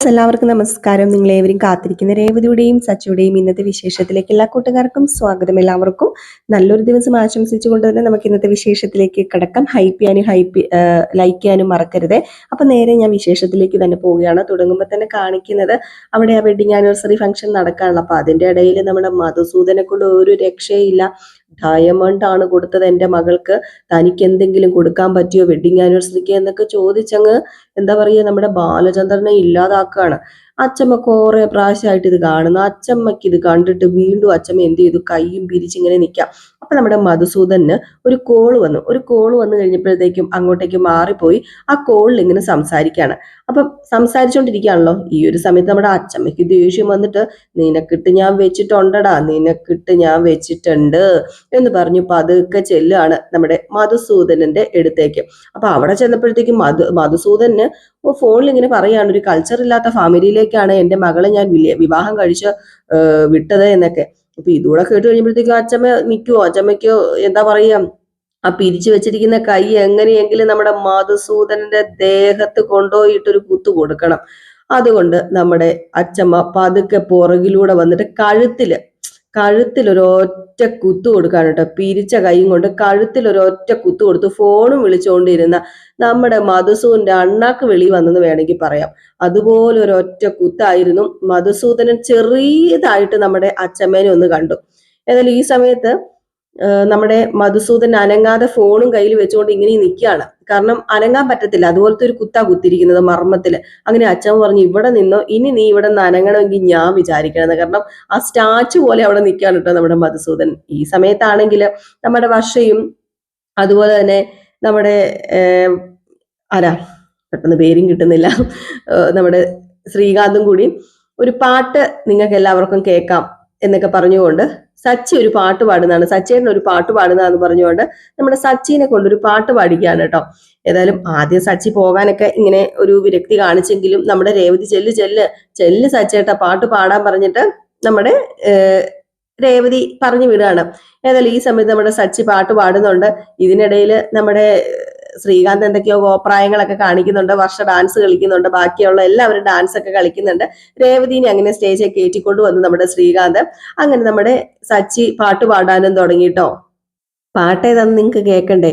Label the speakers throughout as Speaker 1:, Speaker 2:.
Speaker 1: എല്ലാവർക്കും നമസ്കാരം. നിങ്ങളേവരും കാത്തിരിക്കുന്ന രേവതിയുടെയും സച്ചിയുടെയും ഇന്നത്തെ വിശേഷത്തിലേക്ക് എല്ലാ കൂട്ടുകാർക്കും സ്വാഗതം. എല്ലാവർക്കും നല്ലൊരു ദിവസം ആശംസിച്ചുകൊണ്ട് തന്നെ നമുക്ക് ഇന്നത്തെ വിശേഷത്തിലേക്ക് കിടക്കാം. ലൈക്ക് ചെയ്യാനും മറക്കരുത്. അപ്പൊ നേരെ ഞാൻ വിശേഷത്തിലേക്ക് തന്നെ പോവുകയാണ്. തുടങ്ങുമ്പോൾ തന്നെ കാണിക്കുന്നത് അവിടെ ആ വെഡിങ് ആനിവേഴ്സറി ഫംഗ്ഷൻ നടക്കാനുള്ള. അപ്പൊ അതിന്റെ ഇടയിൽ നമ്മുടെ മധുസൂദനെ കൊണ്ട് ഒരു രക്ഷയില്ല. ഡയമണ്ട് ആണ് കൊടുത്തത് എൻ്റെ മകൾക്ക്, തനിക്ക് എന്തെങ്കിലും കൊടുക്കാൻ പറ്റിയോ വെഡിങ് ആനിവേഴ്സറിക്ക് എന്നൊക്കെ ചോദിച്ചങ്ങ് എന്താ പറയുക, നമ്മുടെ ബാലചന്ദ്രനെ ഇല്ലാതാക്കുകയാണ്. അച്ചമ്മ കുറെ പ്രാവശ്യമായിട്ട് ഇത് കാണുന്നു. അച്ചമ്മക്ക് ഇത് കണ്ടിട്ട് വീണ്ടും അച്ചമ്മ എന്ത് ചെയ്തു, കൈയും പിരിച്ചിങ്ങനെ നിൽക്കാം. അപ്പൊ നമ്മുടെ മധുസൂദന് ഒരു കോള് വന്നു കഴിഞ്ഞപ്പോഴത്തേക്കും അങ്ങോട്ടേക്ക് മാറിപ്പോയി ആ കോളിൽ ഇങ്ങനെ സംസാരിക്കുകയാണ്. അപ്പൊ സംസാരിച്ചോണ്ടിരിക്കുകയാണല്ലോ. ഈ ഒരു സമയത്ത് നമ്മുടെ അച്ചമ്മയ്ക്ക് ദേഷ്യം വന്നിട്ട്, നിനക്കിട്ട് ഞാൻ വെച്ചിട്ടുണ്ട് എന്ന് പറഞ്ഞു പതുക്കെ ചെല്ലുകയാണ് നമ്മുടെ മധുസൂദനന്റെ അടുത്തേക്ക്. അപ്പൊ അവിടെ ചെന്നപ്പോഴത്തേക്കും മധുസൂദന് ഫോണിൽ ഇങ്ങനെ പറയാണ്, ഒരു കൾച്ചർ ഇല്ലാത്ത ഫാമിലിയിലേക്കാണ് എൻ്റെ മകളെ ഞാൻ വിവാഹം കഴിച്ച് വിട്ടത് എന്നൊക്കെ. അപ്പൊ ഇതുകൂടെ കേട്ട് കഴിയുമ്പോഴത്തേക്കും അച്ചമ്മയ്ക്കോ എന്താ പറയാ, ആ പിരിച്ചു വെച്ചിരിക്കുന്ന കൈ എങ്ങനെയെങ്കിലും നമ്മുടെ മധുസൂദനന്റെ ദേഹത്ത് കൊണ്ടുപോയിട്ടൊരു കുത്തു കൊടുക്കണം. അതുകൊണ്ട് നമ്മുടെ അച്ചമ്മ പതുക്കെ പുറകിലൂടെ വന്നിട്ട് കഴുത്തിൽ ഒരൊറ്റ കുത്തു കൊടുക്കാൻ കേട്ടോ. പിരിച്ച കൈയും കൊണ്ട് കഴുത്തിൽ ഒരൊറ്റ കുത്തു കൊടുത്തു. ഫോണും വിളിച്ചുകൊണ്ടിരുന്ന നമ്മുടെ മധുസൂദന്റെ അണ്ണാക്ക് വെളി വന്നെന്ന് വേണമെങ്കിൽ പറയാം. അതുപോലെ ഒരൊറ്റ കുത്തായിരുന്നു. മധുസൂദനൻ ചെറിയതായിട്ട് നമ്മുടെ അച്ചമ്മേനെ ഒന്ന് കണ്ടു. ഏതായാലും ഈ സമയത്ത് നമ്മുടെ മധുസൂദൻ അനങ്ങാതെ ഫോണും കയ്യിൽ വെച്ചുകൊണ്ട് ഇങ്ങനെ നിൽക്കുകയാണ്. കാരണം അനങ്ങാൻ പറ്റത്തില്ല, അതുപോലത്തെ ഒരു കുത്താ കുത്തിരിക്കുന്നത് മർമ്മത്തില്. അങ്ങനെ അച്ഛൻ പറഞ്ഞു, ഇവിടെ നിന്നോ, ഇനി നീ ഇവിടെ നിന്ന് അനങ്ങണമെങ്കിൽ ഞാൻ വിചാരിക്കണം. കാരണം ആ സ്റ്റാച്ചു പോലെ അവിടെ നിൽക്കാൻ കേട്ടോ നമ്മുടെ മധുസൂദൻ. ഈ സമയത്താണെങ്കിൽ നമ്മുടെ വർഷയും അതുപോലെ തന്നെ നമ്മുടെ പെട്ടെന്ന് പേരും കിട്ടുന്നില്ല, നമ്മുടെ ശ്രീകാന്തും കൂടി ഒരു പാട്ട് നിങ്ങൾക്ക് എല്ലാവർക്കും കേൾക്കാം എന്നൊക്കെ പറഞ്ഞുകൊണ്ട് സച്ചി ഒരു പാട്ട് പാടുന്നതാണ്, സച്ചേട്ടൻ ഒരു പാട്ട് പാടുന്നതാന്ന് പറഞ്ഞുകൊണ്ട് നമ്മുടെ സച്ചിനെ കൊണ്ടൊരു പാട്ട് പാടിക്കുകയാണ് കേട്ടോ. ഏതായാലും ആദ്യം സച്ചി പോകാനൊക്കെ ഇങ്ങനെ ഒരു വിരക്തി കാണിച്ചെങ്കിലും നമ്മുടെ രേവതി ചെല്ല് സച്ചേട്ട പാട്ട് പാടാൻ പറഞ്ഞിട്ട് നമ്മുടെ രേവതി പറഞ്ഞു വിടുകയാണ്. ഏതായാലും ഈ സമയത്ത് നമ്മുടെ സച്ചി പാട്ട് പാടുന്നുണ്ട്. ഇതിനിടയിൽ നമ്മുടെ ശ്രീകാന്ത് എന്തൊക്കെയോ കോപ്രായങ്ങളൊക്കെ കാണിക്കുന്നുണ്ട്, വർഷ ഡാൻസ് കളിക്കുന്നുണ്ട്, ബാക്കിയുള്ള എല്ലാവരും ഡാൻസ് ഒക്കെ കളിക്കുന്നുണ്ട്. രേവതിനെ അങ്ങനെ സ്റ്റേജിൽ കയറ്റിക്കൊണ്ട് വന്ന് നമ്മുടെ ശ്രീകാന്ത്. അങ്ങനെ നമ്മുടെ സച്ചി പാട്ട് പാടാനും തുടങ്ങിട്ടോ. പാട്ട് ഏതാന്ന് നിങ്ങൾക്ക് കേൾക്കണ്ടേ?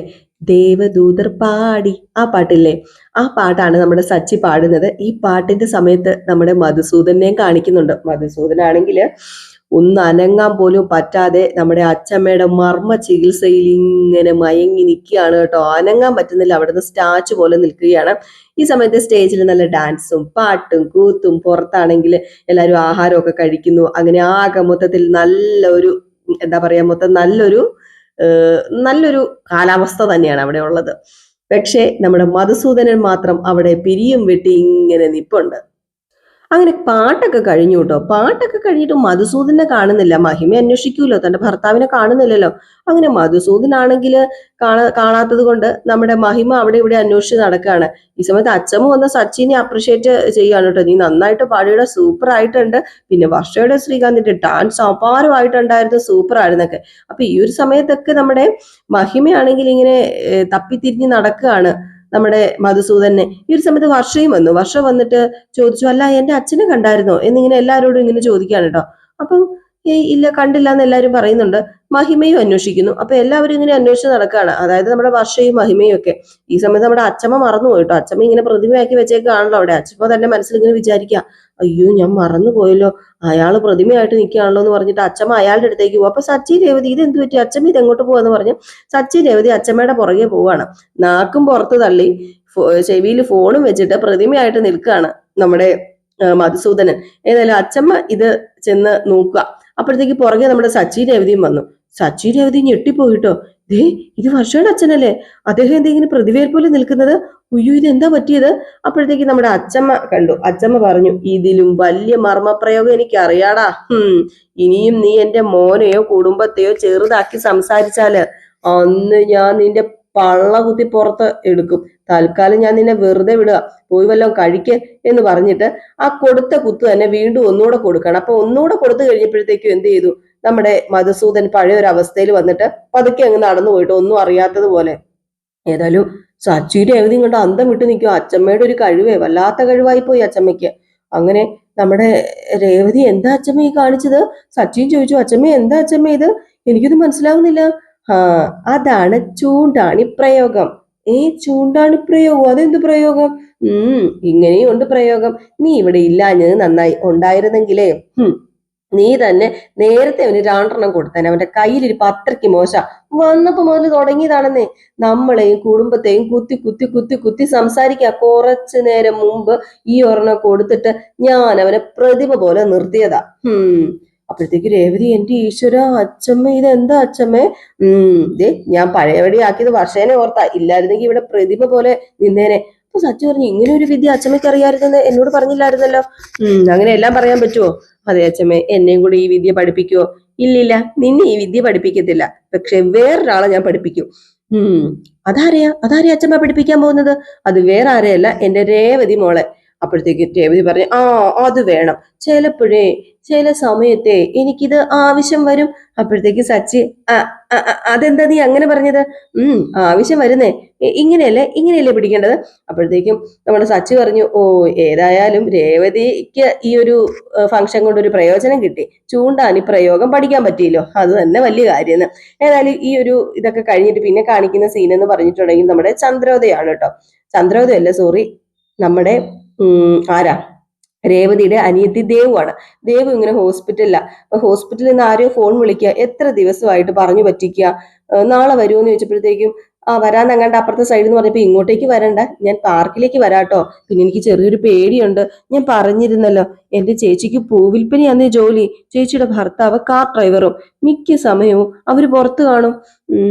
Speaker 1: ദേവദൂതർ പാടി ആ പാട്ടില്ലേ, ആ പാട്ടാണ് നമ്മുടെ സച്ചി പാടുന്നത്. ഈ പാട്ടിന്റെ സമയത്ത് നമ്മുടെ മധുസൂദനെയും കാണിക്കുന്നുണ്ട്. മധുസൂദനാണെങ്കിൽ ഒന്ന് അനങ്ങാൻ പോലും പറ്റാതെ നമ്മുടെ അച്ചമ്മയുടെ മർമ്മ ചികിത്സയിൽ ഇങ്ങനെ മയങ്ങി നിൽക്കുകയാണ് കേട്ടോ. അനങ്ങാൻ പറ്റുന്നില്ല, അവിടുന്ന് സ്റ്റാച്ചു പോലെ നിൽക്കുകയാണ്. ഈ സമയത്ത് സ്റ്റേജിൽ നല്ല ഡാൻസും പാട്ടും കൂത്തും, പുറത്താണെങ്കിൽ എല്ലാവരും ആഹാരമൊക്കെ കഴിക്കുന്നു. അങ്ങനെ ആകെ മൊത്തത്തിൽ നല്ലൊരു എന്താ പറയാ, നല്ലൊരു കാലാവസ്ഥ തന്നെയാണ് അവിടെ ഉള്ളത്. പക്ഷേ നമ്മുടെ മധുസൂദനൻ മാത്രം അവിടെ പിരിയും വെട്ടി ഇങ്ങനെ നിപ്പുണ്ട്. അങ്ങനെ പാട്ടൊക്കെ കഴിഞ്ഞു കേട്ടോ. പാട്ടൊക്കെ കഴിഞ്ഞിട്ട് മധുസൂദനെ കാണുന്നില്ല. മഹിമ അന്വേഷിക്കൂലോ, തന്റെ ഭർത്താവിനെ കാണുന്നില്ലല്ലോ. അങ്ങനെ മധുസൂദനാണെങ്കിൽ കാണാത്തത് കൊണ്ട് നമ്മുടെ മഹിമ അവിടെ ഇവിടെ അന്വേഷിച്ച് നടക്കുകയാണ്. ഈ സമയത്ത് അച്ഛമ്മ വന്ന് സച്ചിനെ അപ്രിഷിയേറ്റ് ചെയ്യാണ് കേട്ടോ. നീ നന്നായിട്ട് പാടിയുടെ, സൂപ്പർ ആയിട്ടുണ്ട്. പിന്നെ വർഷയുടെ ശ്രീകാന്തിന്റെ ഡാൻസ് അപാരമായിട്ടുണ്ടായിരുന്നു, സൂപ്പർ ആയിരുന്നൊക്കെ. അപ്പൊ ഈ ഒരു സമയത്തൊക്കെ നമ്മുടെ മഹിമയാണെങ്കിൽ ഇങ്ങനെ തപ്പിത്തിരിഞ്ഞ് നടക്കുകയാണ് നമ്മുടെ മധുസൂദനെ. ഈ ഒരു സമയത്ത് വർഷയും വന്നു. വർഷ വന്നിട്ട് ചോദിച്ചു, അല്ല എന്റെ അച്ഛനെ കണ്ടായിരുന്നോ എന്നിങ്ങനെ എല്ലാവരോടും ഇങ്ങനെ ചോദിക്കുകയാണ് കേട്ടോ. അപ്പം ഇല്ല, കണ്ടില്ല എന്ന് എല്ലാവരും പറയുന്നുണ്ട്. മഹിമയും അന്വേഷിക്കുന്നു. അപ്പൊ എല്ലാവരും ഇങ്ങനെ അന്വേഷിച്ച് നടക്കുകയാണ്, അതായത് നമ്മുടെ വർഷയും മഹിമയും ഒക്കെ. ഈ സമയത്ത് നമ്മുടെ അച്ഛമ്മ മറന്നു പോയിട്ടോ. അച്ഛമ്മ ഇങ്ങനെ പ്രതിമയാക്കി വെച്ചേക്കാണല്ലോ അവിടെ. അച്ഛമ്മ തന്നെ മനസ്സിൽ ഇങ്ങനെ വിചാരിക്കുക, അയ്യോ ഞാൻ മറന്നു പോയല്ലോ, അയാള് പ്രതിമയായിട്ട് നിൽക്കുകയാണല്ലോ എന്ന് പറഞ്ഞിട്ട് അച്ഛമ്മ അയാളുടെ അടുത്തേക്ക് പോകും. അപ്പൊ സച്ചി രേവതി ഇത് എന്ത് പറ്റി, അച്ഛമ്മ ഇത് എങ്ങോട്ട് പോവാന്ന് പറഞ്ഞ് സച്ചി രേവതി അച്ഛമ്മയുടെ പുറകെ പോവാണ്. നാക്കും പുറത്ത് തള്ളി ചെവിയിൽ ഫോണും വെച്ചിട്ട് പ്രതിമയായിട്ട് നിൽക്കുകയാണ് നമ്മുടെ മധുസൂദനൻ. ഏതായാലും അച്ഛമ്മ ഇത് ചെന്ന് നോക്കുക. അപ്പോഴത്തേക്ക് പുറകെ നമ്മുടെ സച്ചി രേവതിയും വന്നു. സച്ചി രേവതി ഞെട്ടിപ്പോയിട്ടോ. ഇത് വർഷയുടെ അച്ഛനല്ലേ, അദ്ദേഹം എന്തെങ്കിലും പ്രതിമയെ പോലെ നിൽക്കുന്നത്, ഉയ്യോ ഇത് എന്താ പറ്റിയത്? അപ്പോഴത്തേക്ക് നമ്മുടെ അച്ഛമ്മ കണ്ടു. അച്ഛമ്മ പറഞ്ഞു, ഇതിലും വലിയ മർമ്മപ്രയോഗം എനിക്ക് അറിയാടാ. ഇനിയും നീ എന്റെ മോനെയോ കുടുംബത്തെയോ ചെറുതാക്കി സംസാരിച്ചാല് അന്ന് ഞാൻ നിന്റെ പള്ള കുത്തി പുറത്ത് എടുക്കും. തൽക്കാലം ഞാൻ നിന്നെ വെറുതെ വിടുക, പോയി വല്ലതും കഴിക്ക് എന്ന് പറഞ്ഞിട്ട് ആ കൊടുത്ത കുത്ത് തന്നെ വീണ്ടും ഒന്നുകൂടെ കൊടുക്കണം. അപ്പൊ ഒന്നുകൂടെ കൊടുത്തു കഴിഞ്ഞപ്പോഴത്തേക്കും എന്ത് ചെയ്തു, നമ്മുടെ മധുസൂദൻ പഴയ ഒരു അവസ്ഥയിൽ വന്നിട്ട് പതുക്കെ അങ്ങ് നടന്നു പോയിട്ട് ഒന്നും അറിയാത്തതുപോലെ. ഏതായാലും സച്ചിയുടെ ഏകദേശം കൊണ്ട് അന്തം വിട്ടു നിൽക്കും. അച്ചമ്മയുടെ ഒരു കഴിവേ, വല്ലാത്ത കഴിവായി പോയി അച്ചമ്മയ്ക്ക്. അങ്ങനെ നമ്മുടെ രേവതി എന്താ അച്ഛമ്മ ഈ കാണിച്ചത്? സച്ചിൻ ചോദിച്ചു, അച്ഛമ്മ എന്താ അച്ഛമ്മ ഇത്? എനിക്കിത് മനസ്സിലാവുന്നില്ല. ആ, അതാണ് ചൂണ്ടാണി പ്രയോഗം. ചൂണ്ടാണി പ്രയോഗം? അതെന്ത് പ്രയോഗം? ഇങ്ങനെയും ഉണ്ട് പ്രയോഗം. നീ ഇവിടെ ഇല്ലാഞ്ഞത് നന്നായി. ഉണ്ടായിരുന്നെങ്കിലേ നീ തന്നെ നേരത്തെ അവന് രണ്ടെണ്ണം കൊടുത്തേനെ. അവന്റെ കയ്യിലിരിപ്പ് അത്രയ്ക്ക് മോശ. വന്നപ്പോ മുതൽ തുടങ്ങിയതാണെന്നേ. നമ്മളെയും കുടുംബത്തെയും കുത്തി കുത്തി കുത്തി കുത്തി സംസാരിക്കുക. കുറച്ചു നേരം മുമ്പ് ഈ ഒരെണ്ണം കൊടുത്തിട്ട് ഞാൻ അവനെ പ്രതിമ പോലെ നിർത്തിയതാ. അപ്പോഴത്തേക്ക് രേവതി, എന്റെ ഈശ്വര, അച്ഛമ്മ ഇതെന്താ അച്ഛമ്മേ? ദേ ഞാൻ പഴയപടി ആക്കിയത് വർഷേനെ ഓർത്താ. ഇല്ലായിരുന്നെങ്കിൽ ഇവിടെ പ്രതിമ പോലെ നിന്നേനെ. അപ്പൊ സച്ചു പറഞ്ഞു, ഇങ്ങനെ ഒരു വിദ്യ അച്ഛമ്മയ്ക്ക് അറിയാമായിരുന്നെന്ന് എന്നോട് പറഞ്ഞില്ലായിരുന്നല്ലോ. അങ്ങനെ എല്ലാം പറയാൻ പറ്റുമോ? അതെ അച്ഛമ്മേ, എന്നെയും കൂടി ഈ വിദ്യ പഠിപ്പിക്കുവോ? ഇല്ലില്ല, നിന്നെ ഈ വിദ്യ പഠിപ്പിക്കത്തില്ല. പക്ഷെ വേറൊരാളെ ഞാൻ പഠിപ്പിക്കും. അതാരെയാ അച്ഛമ്മ പഠിപ്പിക്കാൻ പോകുന്നത്? അത് വേറെ ആരെയല്ല, എന്റെ രേവതി മോളെ. അപ്പോഴത്തേക്ക് രേവതി പറഞ്ഞു, അത് വേണം. ചില സമയത്തെ എനിക്കിത് ആവശ്യം വരും. അപ്പോഴത്തേക്ക് സച്ചി, അതെന്താ നീ അങ്ങനെ പറഞ്ഞത്? ആവശ്യം വരുന്നേ. ഇങ്ങനെയല്ലേ പിടിക്കേണ്ടത്? അപ്പോഴത്തേക്കും നമ്മുടെ സച്ചി പറഞ്ഞു, ഏതായാലും രേവതിക്ക് ഈ ഒരു ഫംഗ്ഷൻ കൊണ്ട് ഒരു പ്രയോജനം കിട്ടി. ചൂണ്ടാനി പ്രയോഗം പഠിക്കാൻ പറ്റിയല്ലോ, അത് തന്നെ വലിയ കാര്യമെന്ന്. ഏതായാലും ഈ ഒരു ഇതൊക്കെ കഴിഞ്ഞിട്ട് പിന്നെ കാണിക്കുന്ന സീൻ എന്ന് പറഞ്ഞിട്ടുണ്ടെങ്കിൽ നമ്മുടെ ചന്ദ്രോദയാണ് കേട്ടോ. ചന്ദ്രോദയല്ല, സോറി, നമ്മുടെ ആരാ, രേവതിയുടെ അനിയത്തി ദേവുവാണ്. ദേവു ഇങ്ങനെ ഹോസ്പിറ്റലിലാണ്. അപ്പൊ ഹോസ്പിറ്റലിൽ നിന്ന് ആരെയോ ഫോൺ വിളിക്കുക, എത്ര ദിവസമായിട്ട് പറഞ്ഞു പറ്റിക്കുക, നാളെ വരുമെന്ന് ചോദിച്ചപ്പോഴത്തേക്കും വരാന്നങ്ങാണ്ട് അപ്പുറത്തെ സൈഡിൽ നിന്ന് പറഞ്ഞപ്പോ, ഇങ്ങോട്ടേക്ക് വരണ്ട, ഞാൻ പാർക്കിലേക്ക് വരാട്ടോ. പിന്നെ എനിക്ക് ചെറിയൊരു പേടിയുണ്ട്. ഞാൻ പറഞ്ഞിരുന്നല്ലോ, എന്റെ ചേച്ചിക്ക് പൂവിൽപ്പനയാന്നേ ജോലി. ചേച്ചിയുടെ ഭർത്താവ് കാർ ഡ്രൈവറും. മിക്ക സമയവും അവര് പുറത്തു കാണും.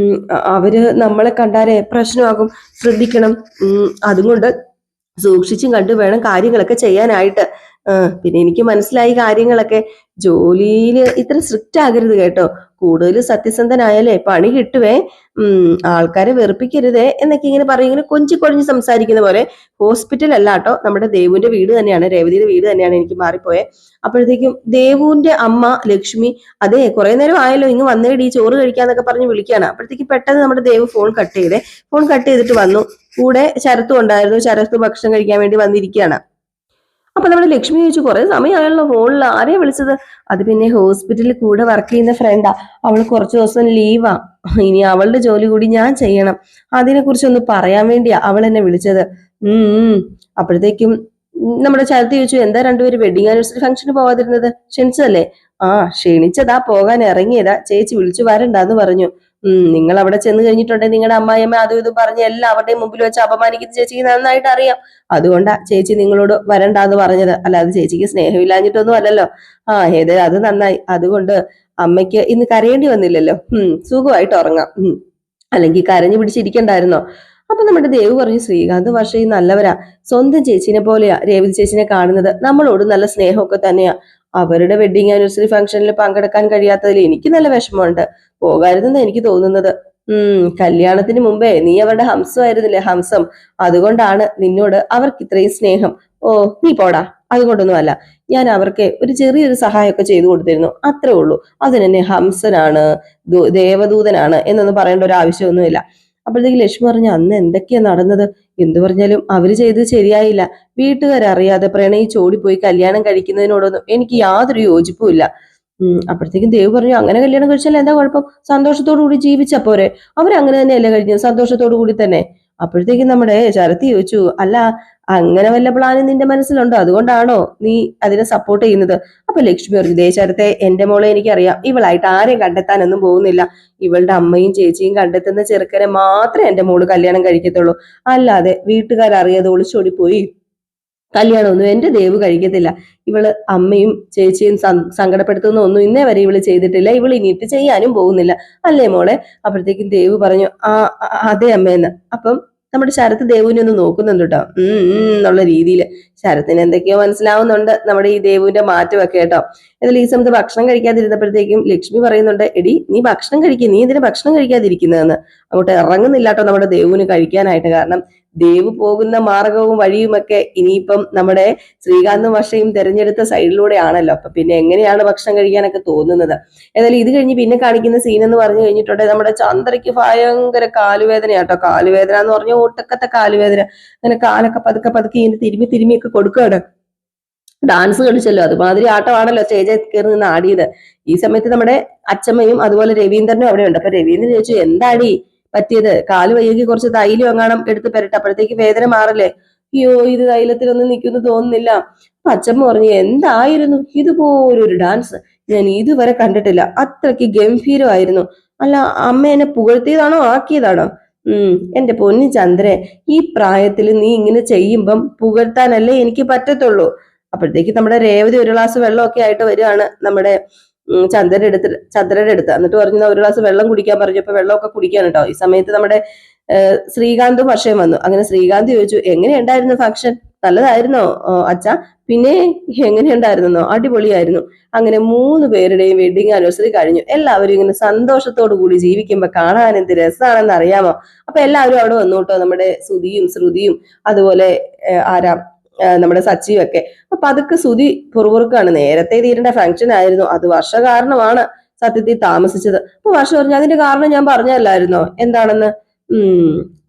Speaker 1: അവര് നമ്മളെ കണ്ടാലേ പ്രശ്നമാകും, ശ്രദ്ധിക്കണം. അതുകൊണ്ട് സൂക്ഷിച്ചും കണ്ടു വേണം കാര്യങ്ങളൊക്കെ ചെയ്യാനായിട്ട്. പിന്നെ എനിക്ക് മനസ്സിലായി കാര്യങ്ങളൊക്കെ. ജോലിയിൽ ഇത്ര സ്ട്രിക്റ്റ് ആകരുത് കേട്ടോ. കൂടുതൽ സത്യസന്ധനായാലേ പണി കിട്ടുവേ. ആൾക്കാരെ വെറുപ്പിക്കരുതേ എന്നൊക്കെ ഇങ്ങനെ പറയും, ഇങ്ങനെ കൊഞ്ചിക്കൊഴിഞ്ഞ് സംസാരിക്കുന്ന പോലെ. ഹോസ്പിറ്റൽ അല്ല കേട്ടോ, നമ്മുടെ ദേവുവിന്റെ വീട് തന്നെയാണ്, രേവതിയുടെ വീട് തന്നെയാണ്. എനിക്ക് മാറിപ്പോയെ. അപ്പോഴത്തേക്കും ദേവുവിന്റെ അമ്മ ലക്ഷ്മി, അതെ കുറെ നേരം ആയല്ലോ, ഇങ്ങ് വന്നേടി ചോറ് കഴിക്കാന്നൊക്കെ പറഞ്ഞ് വിളിക്കുകയാണ്. അപ്പോഴത്തേക്ക് പെട്ടെന്ന് നമ്മുടെ ദേവ് ഫോൺ കട്ട് ചെയ്തിട്ട് വന്നു. കൂടെ ശരത്തും ഉണ്ടായിരുന്നു. ശരത്ത് ഭക്ഷണം കഴിക്കാൻ വേണ്ടി വന്നിരിക്കുകയാണ്. അപ്പൊ നമ്മുടെ ലക്ഷ്മി ചോദിച്ചു, കുറെ സമയമായല്ലോ ഫോണിൽ, ആരെയാ വിളിച്ചത്? അത് പിന്നെ ഹോസ്പിറ്റലിൽ കൂടെ വർക്ക് ചെയ്യുന്ന ഫ്രണ്ടാ, അവള് കുറച്ചു ദിവസം ലീവാ. ഇനി അവളുടെ ജോലി കൂടി ഞാൻ ചെയ്യണം. അതിനെ കുറിച്ചൊന്ന് പറയാൻ വേണ്ടിയാ അവൾ എന്നെ വിളിച്ചത്. അപ്പോഴത്തേക്കും നമ്മുടെ ശരത്ത് ചോദിച്ചു, എന്താ രണ്ടുപേരും വെഡിങ് ആനിവേഴ്സറി ഫംഗ്ഷന് പോവാതിരുന്നത്? ക്ഷണിച്ചതല്ലേ? ക്ഷണിച്ചതാ, പോകാൻ ഇറങ്ങിയതാ. ചേച്ചി വിളിച്ചു വരണ്ടാന്ന് പറഞ്ഞു. നിങ്ങൾ അവിടെ ചെന്ന് കഴിഞ്ഞിട്ടുണ്ടെങ്കിൽ നിങ്ങളുടെ അമ്മായിയമ്മ അതും ഇതും പറഞ്ഞ് എല്ലാവരുടെയും മുമ്പിൽ വെച്ച് അപമാനിക്കുന്ന ചേച്ചിക്ക് നന്നായിട്ട് അറിയാം. അതുകൊണ്ടാ ചേച്ചി നിങ്ങളോട് വരണ്ടാന്ന് പറഞ്ഞത്. അല്ലാതെ ചേച്ചിക്ക് സ്നേഹമില്ലാഞ്ഞിട്ടൊന്നും അല്ലല്ലോ. അത് നന്നായി. അതുകൊണ്ട് അമ്മയ്ക്ക് ഇന്ന് കരയേണ്ടി വന്നില്ലല്ലോ. സുഖമായിട്ട് ഉറങ്ങാം. അല്ലെങ്കിൽ കരഞ്ഞു പിടിച്ചിരിക്കണ്ടായിരുന്നോ? അപ്പൊ നമ്മുടെ ദേവ് പറഞ്ഞു, ശ്രീകാന്ത് വർഷയും നല്ലവരാ, സ്വന്തം ചേച്ചിനെ പോലെയാ രേവതി ചേച്ചിനെ കാണുന്നത്. നമ്മളോട് നല്ല സ്നേഹമൊക്കെ തന്നെയാ. അവരുടെ വെഡിങ് ആനിവേഴ്സറി ഫംഗ്ഷനിൽ പങ്കെടുക്കാൻ കഴിയാത്തതിൽ എനിക്ക് നല്ല വിഷമമുണ്ട്. പോകാരുതെന്ന് എനിക്ക് തോന്നുന്നത്. കല്യാണത്തിന് മുമ്പേ നീ അവരുടെ ഹംസമായിരുന്നില്ലേ, ഹംസം. അതുകൊണ്ടാണ് നിന്നോട് അവർക്ക് ഇത്രയും സ്നേഹം. നീ പോടാ. അതുകൊണ്ടൊന്നും അല്ല, ഞാൻ അവർക്ക് ഒരു ചെറിയൊരു സഹായമൊക്കെ ചെയ്തു കൊടുത്തിരുന്നു, അത്രേ ഉള്ളൂ. അതിനെന്നെ ഹംസനാണ്, ദേവദൂതനാണ് എന്നൊന്നും പറയേണ്ട ഒരു ആവശ്യമൊന്നുമില്ല. അപ്പോഴത്തേക്ക് ലക്ഷ്മി പറഞ്ഞു, അന്ന് എന്തൊക്കെയാ നടന്നത്? എന്തു പറഞ്ഞാലും അവര് ചെയ്തത് ശരിയായില്ല. വീട്ടുകാരറിയാതെ പ്രണയിച്ചോടിപ്പോയി കല്യാണം കഴിക്കുന്നതിനോടൊന്നും എനിക്ക് യാതൊരു യോജിപ്പും ഇല്ല. അപ്പോഴത്തേക്കും ദേവ് പറഞ്ഞു, അങ്ങനെ കല്യാണം കഴിച്ചാൽ എന്താ കുഴപ്പം? സന്തോഷത്തോടു കൂടി ജീവിച്ച പോരെ? അവരങ്ങനെ തന്നെയല്ലേ കഴിഞ്ഞത്, സന്തോഷത്തോടു കൂടി തന്നെ. അപ്പോഴത്തേക്കും നമ്മുടെ ശരത്തി ചോദിച്ചു, അല്ല അങ്ങനെ വല്ല പ്ലാനും നിന്റെ മനസ്സിലുണ്ടോ? അതുകൊണ്ടാണോ നീ അതിനെ സപ്പോർട്ട് ചെയ്യുന്നത്? അപ്പൊ ലക്ഷ്മി പറഞ്ഞു, ദേ ശരത്തെ, എന്റെ മോളെ എനിക്കറിയാം, ഇവളായിട്ട് ആരെയും കണ്ടെത്താനൊന്നും പോകുന്നില്ല. ഇവളുടെ അമ്മയും ചേച്ചിയും കണ്ടെത്തുന്ന ചെറുക്കനെ മാത്രമേ എന്റെ മോള് കല്യാണം കഴിക്കത്തുള്ളൂ. അല്ലാതെ വീട്ടുകാരറിയാതെ ഒളിച്ചോടി പോയി കല്യാണമൊന്നും എന്റെ ദേവ് കഴിക്കത്തില്ല. ഇവള് അമ്മയും ചേച്ചിയും സങ്കടപ്പെടുത്തുന്ന ഒന്നും ഇന്നേ വരെ ഇവള് ചെയ്തിട്ടില്ല. ഇവള് ഇനിയിട്ട് ചെയ്യാനും പോകുന്നില്ല, അല്ലേ മോളെ? അപ്പോഴത്തേക്കും ദേവ് പറഞ്ഞു, അതെ അമ്മയെന്ന്. അപ്പം നമ്മുടെ ശരത്ത് ദേവുവിനെ ഒന്ന് നോക്കുന്നുണ്ട് കേട്ടോ, എന്നുള്ള രീതിയിൽ. ശരത്തിന് എന്തൊക്കെയോ മനസ്സിലാവുന്നുണ്ട് നമ്മുടെ ഈ ദേവുവിന്റെ മാറ്റമൊക്കെ കേട്ടോ. എന്നാൽ ഈ സമയത്ത് ഭക്ഷണം കഴിക്കാതിരുന്നപ്പോഴത്തേക്കും ലക്ഷ്മി പറയുന്നുണ്ട്, എടി നീ ഭക്ഷണം കഴിക്കുക, നീ എന്തിനാ ഭക്ഷണം കഴിക്കാതിരിക്കുന്നതെന്ന്. അങ്ങോട്ട് ഇറങ്ങുന്നില്ല കേട്ടോ നമ്മുടെ ദേവുവിന് കഴിക്കാനായിട്ട്. കാരണം ദേവ് പോകുന്ന മാർഗവും വഴിയുമൊക്കെ ഇനിയിപ്പം നമ്മുടെ ശ്രീകാന്തും വർഷയും തെരഞ്ഞെടുത്ത സൈഡിലൂടെ ആണല്ലോ. അപ്പൊ പിന്നെ എങ്ങനെയാണ് ഭക്ഷണം കഴിക്കാനൊക്കെ തോന്നുന്നത്? ഏതായാലും ഇത് കഴിഞ്ഞ് പിന്നെ കാണിക്കുന്ന സീൻ എന്ന് പറഞ്ഞു കഴിഞ്ഞിട്ടുണ്ടെങ്കിൽ നമ്മുടെ ചന്ദ്രയ്ക്ക് ഭയങ്കര കാലുവേദനയാട്ടോ. കാലുവേദന എന്ന് പറഞ്ഞാൽ ഒട്ടക്കത്തെ കാലുവേദന. അങ്ങനെ കാലൊക്കെ പതുക്കെ ഇങ്ങനെ തിരുമ്മിയൊക്കെ കൊടുക്കുകയാണ്. ഡാൻസ് കളിച്ചല്ലോ, അതുമാതിരി ആട്ടമാണല്ലോ സ്റ്റേജിൽ കയറി നിന്ന് ആടിയത്. ഈ സമയത്ത് നമ്മുടെ അച്ചമ്മയും അതുപോലെ രവീന്ദ്രനും അവിടെ ഉണ്ട്. അപ്പൊ രവീന്ദ്രൻ ചോദിച്ചു, എന്താടി പറ്റിയത്? കാല് വയ്യെങ്കിൽ കുറച്ച് തൈലം എങ്ങാണം എടുത്ത് പെരട്ടെ, അപ്പോഴത്തേക്ക് വേദന മാറല്ലേ? അയ്യോ, ഇത് തൈലത്തിലൊന്നും നിൽക്കുന്നു തോന്നുന്നില്ല. അപ്പൊ അച്ചമ്മ പറഞ്ഞു, എന്തായിരുന്നു ഇതുപോലൊരു ഡാൻസ് ഞാൻ ഇതുവരെ കണ്ടിട്ടില്ല, അത്രയ്ക്ക് ഗംഭീരമായിരുന്നു. അല്ല, അമ്മ എന്നെ പുകഴ്ത്തിയതാണോ ആക്കിയതാണോ? എന്റെ പൊന്നു ചന്ദ്രേ, ഈ പ്രായത്തിൽ നീ ഇങ്ങനെ ചെയ്യുമ്പം പുകഴ്ത്താനല്ലേ എനിക്ക് പറ്റത്തുള്ളൂ. അപ്പോഴത്തേക്ക് നമ്മുടെ രേവതി ഒരു ഗ്ലാസ് വെള്ളമൊക്കെ ആയിട്ട് വരികയാണ് നമ്മുടെ ചന്ദ്രയുടെ അടുത്ത്. എന്നിട്ട് പറഞ്ഞു, ഒരു ഗ്ലാസ് വെള്ളം കുടിക്കാൻ പറഞ്ഞപ്പോ വെള്ളമൊക്കെ കുടിക്കാൻ കേട്ടോ. ഈ സമയത്ത് നമ്മുടെ ശ്രീകാന്തും വർഷയും വന്നു. അങ്ങനെ ശ്രീകാന്ത് ചോദിച്ചു, എങ്ങനെയുണ്ടായിരുന്നു ഫംഗ്ഷൻ? നല്ലതായിരുന്നോ അച്ഛ? പിന്നെ എങ്ങനെയുണ്ടായിരുന്നോ? അടിപൊളിയായിരുന്നു. അങ്ങനെ 3 പേരുടെയും വെഡിങ് ആനിവേഴ്സറി കഴിഞ്ഞു. എല്ലാവരും ഇങ്ങനെ സന്തോഷത്തോടു കൂടി ജീവിക്കുമ്പോ കാണാൻ എന്ത് രസമാണെന്ന് അറിയാമോ? അപ്പൊ എല്ലാവരും അവിടെ വന്നു കേട്ടോ. നമ്മുടെ ശ്രുതിയും അതുപോലെ നമ്മുടെ സച്ചിയും ഒക്കെ. അപ്പൊ അതൊക്കെ ശ്രുതി പുറകുറുക്കാണ്. നേരത്തെ തീരേണ്ട ഫംഗ്ഷൻ ആയിരുന്നു, അത് വർഷ കാരണമാണ് സത്യത്തിൽ താമസിച്ചത്. അപ്പൊ വർഷ പറഞ്ഞു, അതിന്റെ കാരണം ഞാൻ പറഞ്ഞല്ലായിരുന്നോ എന്താണെന്ന്?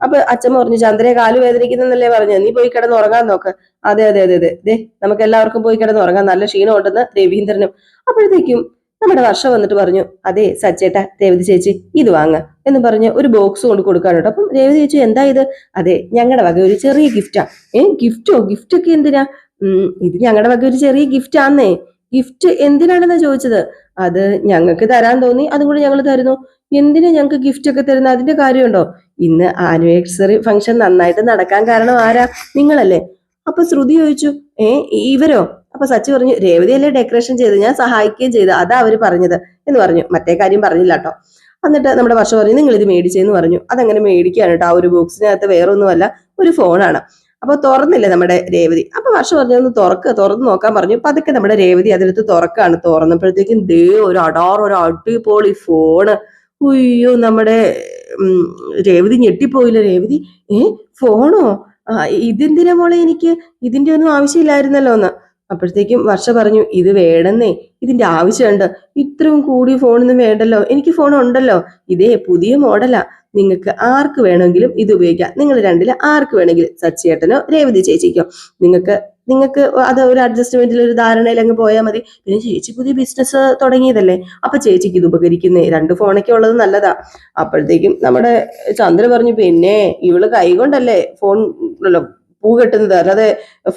Speaker 1: അപ്പൊ അച്ഛമ്മ പറഞ്ഞു, ചന്ദ്രയെ കാല് വേദനിക്കുന്നല്ലേ പറഞ്ഞു, നീ പോയി കിടന്ന് ഉറങ്ങാൻ നോക്ക്. അതെ അതെ അതെ അതെ ദേ, നമുക്ക് എല്ലാവർക്കും പോയി കിടന്ന് ഉറങ്ങാൻ, നല്ല ക്ഷീണം ഉണ്ടെന്ന് രവീന്ദ്രനും. അപ്പോഴത്തേക്കും നമ്മുടെ വർഷ വന്നിട്ട് പറഞ്ഞു, അതെ സച്ചേട്ട, രേവതി ചേച്ചി ഇത് വാങ്ങ എന്ന് പറഞ്ഞ് ഒരു ബോക്സ് കൊണ്ട് കൊടുക്കാനുണ്ട്. അപ്പം രേവതി ചേച്ചി, എന്താ ഇത്? അതെ, ഞങ്ങളുടെ വക ഒരു ചെറിയ ഗിഫ്റ്റാ. ഗിഫ്റ്റോ? ഗിഫ്റ്റ് ഒക്കെ എന്തിനാ? ഇത് ഞങ്ങളുടെ വക ഒരു ചെറിയ ഗിഫ്റ്റ് ആന്നേ. ഗിഫ്റ്റ് എന്തിനാണെന്നാ ചോദിച്ചത്. അത് ഞങ്ങൾക്ക് തരാൻ തോന്നി, അതും കൂടി ഞങ്ങൾ തരുന്നു. എന്തിനാ ഞങ്ങൾക്ക് ഗിഫ്റ്റ് ഒക്കെ തരുന്നത്? അതിന്റെ കാര്യമുണ്ടോ? ഇന്ന് ആനിവേഴ്സറി ഫംഗ്ഷൻ നന്നായിട്ട് നടക്കാൻ കാരണം ആരാ? നിങ്ങളല്ലേ. അപ്പൊ ശ്രുതി ചോദിച്ചു, ഇവരോ? അപ്പൊ സച്ചി പറഞ്ഞു, രേവതിയല്ലേ ഡെക്കറേഷൻ ചെയ്ത്, ഞാൻ സഹായിക്കുകയും ചെയ്തു, അതാ അവര് പറഞ്ഞത് എന്ന് പറഞ്ഞു. മറ്റേ കാര്യം പറഞ്ഞില്ല കേട്ടോ. എന്നിട്ട് നമ്മുടെ വർഷം പറഞ്ഞു, നിങ്ങൾ ഇത് മേടിച്ചെന്ന് പറഞ്ഞു. അതങ്ങനെ മേടിക്കുകയാണ് കേട്ടോ. ആ ഒരു ബോക്സിനകത്ത് വേറൊന്നുമല്ല, ഒരു ഫോണാണ്. അപ്പൊ തുറന്നില്ലേ നമ്മുടെ രേവതി. അപ്പൊ വർഷം പറഞ്ഞു, ഒന്ന് തുറന്ന് നോക്കാൻ പറഞ്ഞു. അപ്പൊ അതൊക്കെ നമ്മുടെ രേവതി അതിലെടുത്ത് തുറക്കാണ്. തുറന്നപ്പോഴത്തേക്കും ദേ ഒരു അടിപൊളി ഫോണ്. ഉയ്യോ, നമ്മുടെ രേവതി ഞെട്ടിപ്പോയില്ല. രേവതി, ഫോണോ? ഇതെന്തിനാ മോളെ? എനിക്ക് ഇതിന്റെ ഒന്നും ആവശ്യമില്ലായിരുന്നല്ലോ എന്ന്. അപ്പോഴത്തേക്കും വർഷ പറഞ്ഞു, ഇത് വേണമെന്നേ, ഇതിന്റെ ആവശ്യമുണ്ട്. ഇത്രയും കൂടിയ ഫോണൊന്നും വേണ്ടല്ലോ, എനിക്ക് ഫോൺ ഉണ്ടല്ലോ, ഇതേ പുതിയ മോഡലാ. നിങ്ങൾക്ക് ആർക്ക് വേണമെങ്കിലും ഇത് ഉപയോഗിക്കാം. നിങ്ങൾ രണ്ടില് ആർക്ക് വേണമെങ്കിലും, സച്ചിയേട്ടനോ രേവതി ചേച്ചിക്കോ, നിങ്ങൾക്ക് അത് ഒരു അഡ്ജസ്റ്റ്മെന്റിൽ ഒരു ധാരണയിൽ അങ്ങ് പോയാൽ മതി. പിന്നെ ചേച്ചി പുതിയ ബിസിനസ് തുടങ്ങിയതല്ലേ, അപ്പൊ ചേച്ചിക്ക് ഇത് ഉപകരിക്കുന്നേ. 2 ഫോണൊക്കെ ഉള്ളത് നല്ലതാ. അപ്പോഴത്തേക്കും നമ്മുടെ ചന്ദ്ര പറഞ്ഞു, പിന്നെ ഇവള് കൈകൊണ്ടല്ലേ ഫോൺ പൂ കെട്ടുന്നത്, അല്ലാതെ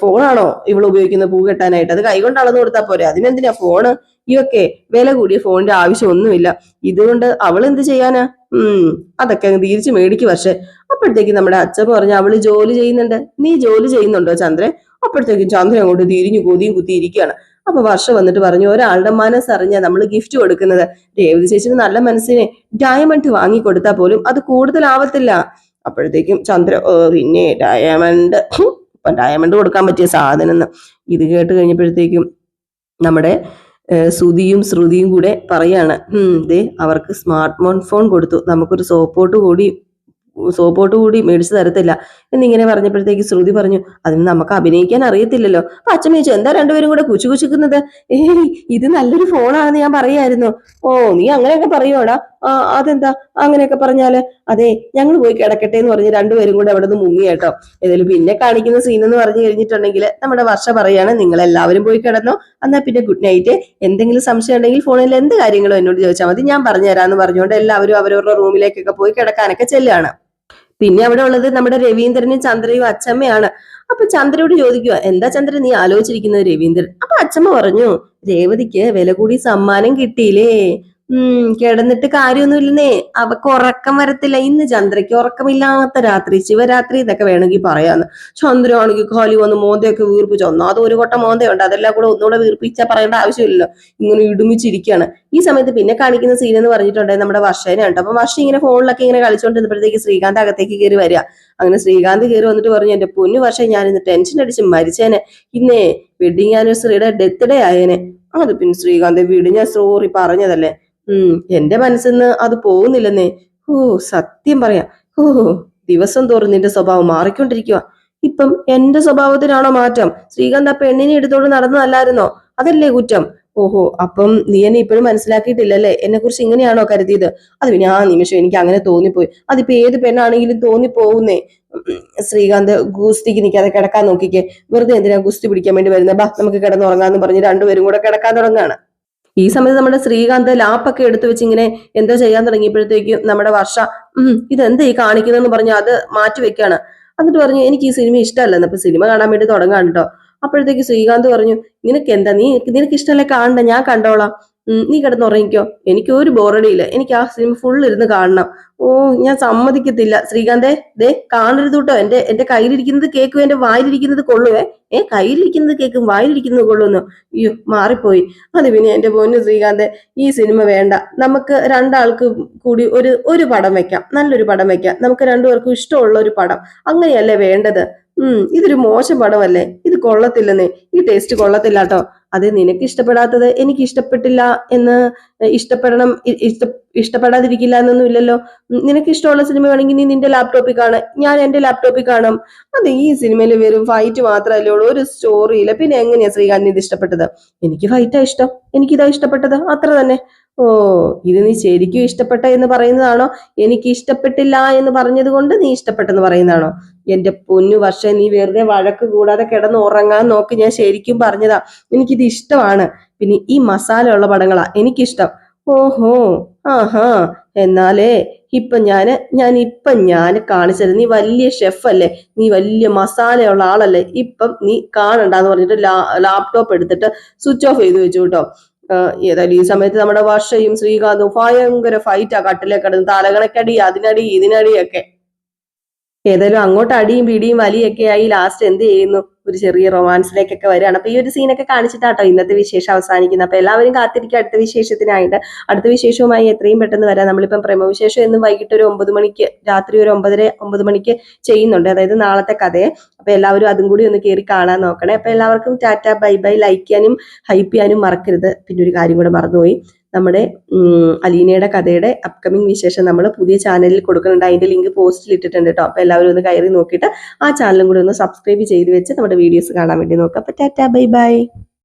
Speaker 1: ഫോണാണോ ഇവള് ഉപയോഗിക്കുന്നത് പൂ കെട്ടാനായിട്ട്? അത് കൈകൊണ്ട് അളന്നു കൊടുത്താൽ പോരെ, അതിനെന്തിനാ ഫോണ്? ഇതൊക്കെ വില കൂടിയ ഫോണിന്റെ ആവശ്യമൊന്നുമില്ല. ഇതുകൊണ്ട് അവൾ എന്ത് ചെയ്യാനാ? അതൊക്കെ അങ്ങ് തിരിച്ചു മേടിക്കും. പക്ഷെ അപ്പോഴത്തേക്കും നമ്മുടെ അച്ഛൻ പറഞ്ഞു, അവള് ജോലി ചെയ്യുന്നുണ്ട്. നീ ജോലി ചെയ്യുന്നുണ്ടോ ചന്ദ്രൻ? അപ്പോഴത്തേക്കും ചന്ദ്രൻ അങ്ങോട്ട് തിരിഞ്ഞു കൊതിയും കുത്തിയിരിക്കുകയാണ്. അപ്പൊ വർഷ വന്നിട്ട് പറഞ്ഞു, ഒരാളുടെ മനസ്സറിഞ്ഞ നമ്മൾ ഗിഫ്റ്റ് കൊടുക്കുന്നത്. രേവതി ചേച്ചിന് നല്ല മനസ്സിനെ ഡയമണ്ട് വാങ്ങി കൊടുത്താൽ പോലും അത് കൂടുതലാവത്തില്ല. അപ്പോഴത്തേക്കും ചന്ദ്ര, പിന്നെ ഡയമണ്ട് കൊടുക്കാൻ പറ്റിയ സാധനം എന്ന്. ഇത് കേട്ട് കഴിഞ്ഞപ്പോഴത്തേക്കും നമ്മുടെ ശ്രുതിയും കൂടെ പറയാണ്, അവർക്ക് സ്മാർട്ട് ഫോൺ കൊടുത്തു, നമുക്കൊരു സോപ്പോട്ട് കൂടി മേടിച്ചു തരത്തില്ല എന്നിങ്ങനെ പറഞ്ഞപ്പോഴത്തേക്ക് ശ്രുതി പറഞ്ഞു, അതിന് നമുക്ക് അഭിനയിക്കാൻ അറിയത്തില്ലല്ലോ. അപ്പൊ അച്ഛൻ ചോദിച്ചു, എന്താ രണ്ടുപേരും കൂടെ കുശുകുശുക്കുന്നത്? ഇത് നല്ലൊരു ഫോണാണെന്ന് ഞാൻ പറയായിരുന്നു. ഓ, നീ അങ്ങനെയൊക്കെ പറയുവാടാ? അതെന്താ അങ്ങനെയൊക്കെ പറഞ്ഞാല്? അതെ, ഞങ്ങൾ പോയി കിടക്കട്ടെ എന്ന് പറഞ്ഞ് രണ്ടുപേരും കൂടെ അവിടെ നിന്ന് മുങ്ങി കേട്ടോ. ഏതായാലും പിന്നെ കാണിക്കുന്ന സീൻ എന്ന് പറഞ്ഞു കഴിഞ്ഞിട്ടുണ്ടെങ്കിൽ നമ്മുടെ വർഷ പറയാണ്, നിങ്ങൾ എല്ലാവരും പോയി കിടന്നോ, എന്നാ പിന്നെ ഗുഡ് നൈറ്റ്. എന്തെങ്കിലും സംശയം ഉണ്ടെങ്കിൽ ഫോണിൽ എന്ത് കാര്യങ്ങളും എന്നോട് ചോദിച്ചാൽ മതി, ഞാൻ പറഞ്ഞുതരാന്ന് പറഞ്ഞുകൊണ്ട് എല്ലാവരും അവരവരുടെ റൂമിലേക്കൊക്കെ പോയി കിടക്കാനൊക്കെ ചെല്ലുകയാണ്. പിന്നെ അവിടെ ഉള്ളത് നമ്മുടെ രവീന്ദ്രനും ചന്ദ്രയും അച്ചമ്മയാണ്. അപ്പൊ ചന്ദ്രയോട് ചോദിക്കുക, എന്താ ചന്ദ്ര നീ ആലോചിച്ചിരിക്കുന്നത്? രവീന്ദ്രൻ. അപ്പൊ അച്ചമ്മ പറഞ്ഞു, രേവതിക്ക് വില കൂടി സമ്മാനം കിട്ടിയില്ലേ, കിടന്നിട്ട് കാര്യമൊന്നുമില്ലെന്നേ, അവക്ക് ഉറക്കം വരത്തില്ല. ഇന്ന് ചന്ദ്രയ്ക്ക് ഉറക്കമില്ലാത്ത രാത്രി, ശിവരാത്രി എന്നൊക്കെ വേണമെങ്കിൽ പറയാന്ന്. ചന്ദ്ര ആണെങ്കിൽ കാലി വന്ന് മോന്തയൊക്കെ വീർപ്പിച്ചു. ഒന്നാമത് ഒരു കൊട്ട മോന്തയുണ്ട്, അതെല്ലാം കൂടെ ഒന്നുകൂടെ വീർപ്പിച്ചാൽ പറയേണ്ട ആവശ്യമില്ലല്ലോ. ഇങ്ങനെ ഇടുമിച്ചിരിക്കുകയാണ്. ഈ സമയത്ത് പിന്നെ കാണിക്കുന്ന സീൻ എന്ന് പറഞ്ഞിട്ടുണ്ടെങ്കിൽ നമ്മുടെ വർഷേനാണ്. അപ്പൊ വർഷ ഇങ്ങനെ ഫോണിലൊക്കെ ഇങ്ങനെ കളിച്ചുകൊണ്ടിരുന്നപ്പോഴത്തേക്ക് ശ്രീകാന്ത് അകത്തേക്ക് കയറി വരിക. അങ്ങനെ ശ്രീകാന്ത് കയറി വന്നിട്ട് പറഞ്ഞു, എന്റെ പൊന്നു വർഷം, ഞാൻ ഇന്ന് ടെൻഷൻ അടിച്ച് മരിച്ചേനെ, ഇന്നേ വെഡിങ് ആനിവേഴ്സറിയുടെ ഡെത്ത് ഡേ ആയേനെ. അത് പിന്നെ ശ്രീകാന്ത് വീട് ഞാൻ സോറി പറഞ്ഞതല്ലേ, എന്റെ മനസ്സിന്ന് അത് പോകുന്നില്ലെന്നേ. സത്യം പറയാം, ദിവസം തോറും നിന്റെ സ്വഭാവം മാറിക്കൊണ്ടിരിക്കുക. ഇപ്പം എന്റെ സ്വഭാവത്തിനാണോ മാറ്റം? ശ്രീകാന്ത് ആ പെണ്ണിനെ എടുത്തോണ്ട് നടന്നതല്ലായിരുന്നോ? അതല്ലേ കുറ്റം? ഓഹോ, അപ്പം നീ എന്നെ ഇപ്പോഴും മനസ്സിലാക്കിയിട്ടില്ലല്ലേ, എന്നെ കുറിച്ച് ഇങ്ങനെയാണോ കരുതിയത്? അത് പിന്നെ ആ നിമിഷം എനിക്ക് അങ്ങനെ തോന്നിപ്പോയി. അതിപ്പോ ഏത് പെണ്ണാണെങ്കിലും തോന്നിപ്പോകുന്നേ. ശ്രീകാന്ത് ഗുസ്തിക്ക് നിൽക്കാതെ കിടക്കാൻ നോക്കിക്കേ. വെറുതെ എന്തിനാ ഗുസ്തി പിടിക്കാൻ വേണ്ടി വരുന്നത്? ബാ നമുക്ക് കിടന്നുറങ്ങാന്ന് പറഞ്ഞ് രണ്ടുപേരും കൂടെ കിടക്കാൻ തുടങ്ങുകയാണ്. ഈ സമയത്ത് നമ്മുടെ ശ്രീകാന്ത് ലാപ്പൊക്കെ എടുത്തു വെച്ച് ഇങ്ങനെ എന്തോ ചെയ്യാൻ തുടങ്ങിയപ്പോഴത്തേക്കും നമ്മുടെ വർഷ ഇതെന്താ ഈ കാണിക്കുന്നതെന്ന് പറഞ്ഞ് അത് മാറ്റി വെക്കാണ്. എന്നിട്ട് പറഞ്ഞു എനിക്ക് ഈ സിനിമ ഇഷ്ടമല്ലെന്ന്. അപ്പൊ സിനിമ കാണാൻ വേണ്ടി തുടങ്ങാൻ കേട്ടോ. അപ്പോഴത്തേക്ക് ശ്രീകാന്ത് പറഞ്ഞു നിനക്ക് എന്താ, നിനക്ക് ഇഷ്ടമല്ലേ കാണണ്ട, ഞാൻ കണ്ടോളാം. നീ കിടന്നുറങ്ങിക്കോ, എനിക്ക് ഒരു ബോറടിയില്ല, എനിക്ക് ആ സിനിമ ഫുൾ ഇരുന്ന് കാണണം. ഓ, ഞാൻ സമ്മതിക്കത്തില്ല ശ്രീകാന്തേ, ദേ കാണരുത് കേട്ടോ. എന്റെ കയ്യിലിരിക്കുന്നത് കേക്കും, എന്റെ വായിലിരിക്കുന്നത് കൊള്ളുവേ. കയ്യിലിരിക്കുന്നത് കേക്കും വായിലിരിക്കുന്നത് കൊള്ളുന്നു. അയ്യോ, മാറിപ്പോയി. അത് പിന്നെ എന്റെ പൊന്നു ശ്രീകാന്തെ, ഈ സിനിമ വേണ്ട. നമുക്ക് രണ്ടാൾക്ക് കൂടി ഒരു പടം വെക്കാം, നല്ലൊരു പടം വെക്കാം. നമുക്ക് രണ്ടുപേർക്കും ഇഷ്ടമുള്ള ഒരു പടം, അങ്ങനെയല്ലേ വേണ്ടത്. ഇതൊരു മോശം പടമല്ലേ, ഇത് കൊള്ളത്തില്ലെന്നേ, ഈ ടേസ്റ്റ് കൊള്ളത്തില്ല കേട്ടോ. അത് നിനക്ക് ഇഷ്ടപ്പെടാത്തത് എനിക്ക് ഇഷ്ടപ്പെട്ടില്ല എന്ന് ഇഷ്ടപ്പെടണം, ഇഷ്ടപ്പെടാതിരിക്കില്ല എന്നൊന്നും ഇല്ലല്ലോ. നിനക്ക് ഇഷ്ടമുള്ള സിനിമ വേണമെങ്കിൽ നീ നിന്റെ ലാപ്ടോപ്പിൽ കാണാം, ഞാൻ എന്റെ ലാപ്ടോപ്പിൽ കാണാം. അത് ഈ സിനിമയിൽ വെറും ഫൈറ്റ് മാത്രമല്ലേ ഉള്ളൂ, ഒരു സ്റ്റോറി ഇല്ല. പിന്നെ എങ്ങനെയാ ശ്രീകാന്തിന് ഇത് ഇഷ്ടപ്പെട്ടത്? എനിക്ക് ഫൈറ്റാ ഇഷ്ടം, എനിക്കിതാ ഇഷ്ടപ്പെട്ടത്, അത്ര തന്നെ. ഓ, ഇത് നീ ശരിക്കും ഇഷ്ടപ്പെട്ട എന്ന് പറയുന്നതാണോ, എനിക്ക് ഇഷ്ടപ്പെട്ടില്ല എന്ന് പറഞ്ഞത് കൊണ്ട് നീ ഇഷ്ടപ്പെട്ടെന്ന് പറയുന്നതാണോ? എന്റെ പൊന്നു വർഷം, നീ വെറുതെ വഴക്ക് കൂടാതെ കിടന്ന് ഉറങ്ങാൻ നോക്ക്. ഞാൻ ശരിക്കും പറഞ്ഞതാ, എനിക്കിത് ഇഷ്ടമാണ്. പിന്നെ ഈ മസാല ഉള്ള പടങ്ങളാ എനിക്കിഷ്ടം. ഓഹോ, ആഹാ, എന്നാലേ ഞാൻ കാണിച്ചത്, നീ വലിയ ഷെഫ് അല്ലേ, നീ വലിയ മസാലയുള്ള ആളല്ലേ, ഇപ്പം നീ കാണണ്ടെന്ന് പറഞ്ഞിട്ട് ലാപ്ടോപ്പ് എടുത്തിട്ട് സ്വിച്ച് ഓഫ് ചെയ്ത് വെച്ചു കേട്ടോ. ഏതായാലും ഈ സമയത്ത് നമ്മുടെ വർഷയും ശ്രീകാന്തും ഭയങ്കര ഫൈറ്റാ, കട്ടിലേക്ക് കിടന്ന് തലകണക്കടി, അതിനടി ഇതിനടിയൊക്കെ. ഏതായാലും അങ്ങോട്ട് അടിയും പിടിയും വലിയൊക്കെ ആയി ലാസ്റ്റ് എന്ത് ചെയ്യുന്നു, ഒരു ചെറിയ റൊമാൻസിലേക്കൊക്കെ വരികയാണ്. അപ്പൊ ഈ ഒരു സീനൊക്കെ കാണിച്ചിട്ടാട്ടോ ഇന്നത്തെ വിശേഷം അവസാനിക്കുന്നത്. അപ്പൊ എല്ലാവരും കാത്തിരിക്കുക അടുത്ത വിശേഷത്തിനായിട്ട്. അടുത്ത വിശേഷവുമായി എത്രയും പെട്ടെന്ന് വരാം. നമ്മളിപ്പം പ്രേമവിശേഷം എന്നും വൈകിട്ട് ഒരു 9 മണിക്ക്, രാത്രി ഒരു 9:30 മണിക്ക് ചെയ്യുന്നുണ്ട്, അതായത് നാളത്തെ കഥയെ. അപ്പൊ എല്ലാവരും അതും കൂടി ഒന്ന് കയറി കാണാൻ നോക്കണേ. അപ്പൊ എല്ലാവർക്കും ടാറ്റ ബൈ ബൈ. ലൈക്ക് ചെയ്യാനും ഹൈപ്പ് ചെയ്യാനും മറക്കരുത്. പിന്നെ ഒരു കാര്യം കൂടെ മറന്നുപോയി, നമ്മുടെ അലീനയുടെ കഥയുടെ അപ്കമിങ് വിശേഷം നമ്മൾ പുതിയ ചാനലിൽ കൊടുക്കുന്നുണ്ട്. അതിന്റെ ലിങ്ക് പോസ്റ്റിൽ ഇട്ടിട്ടുണ്ട് കേട്ടോ. അപ്പൊ എല്ലാവരും ഒന്ന് കയറി നോക്കിയിട്ട് ആ ചാനലും കൂടി ഒന്ന് സബ്സ്ക്രൈബ് ചെയ്ത് വെച്ച് നമ്മുടെ വീഡിയോസ് കാണാൻ വേണ്ടി നോക്കാം. അപ്പൊ ടാറ്റ ബൈ ബൈ.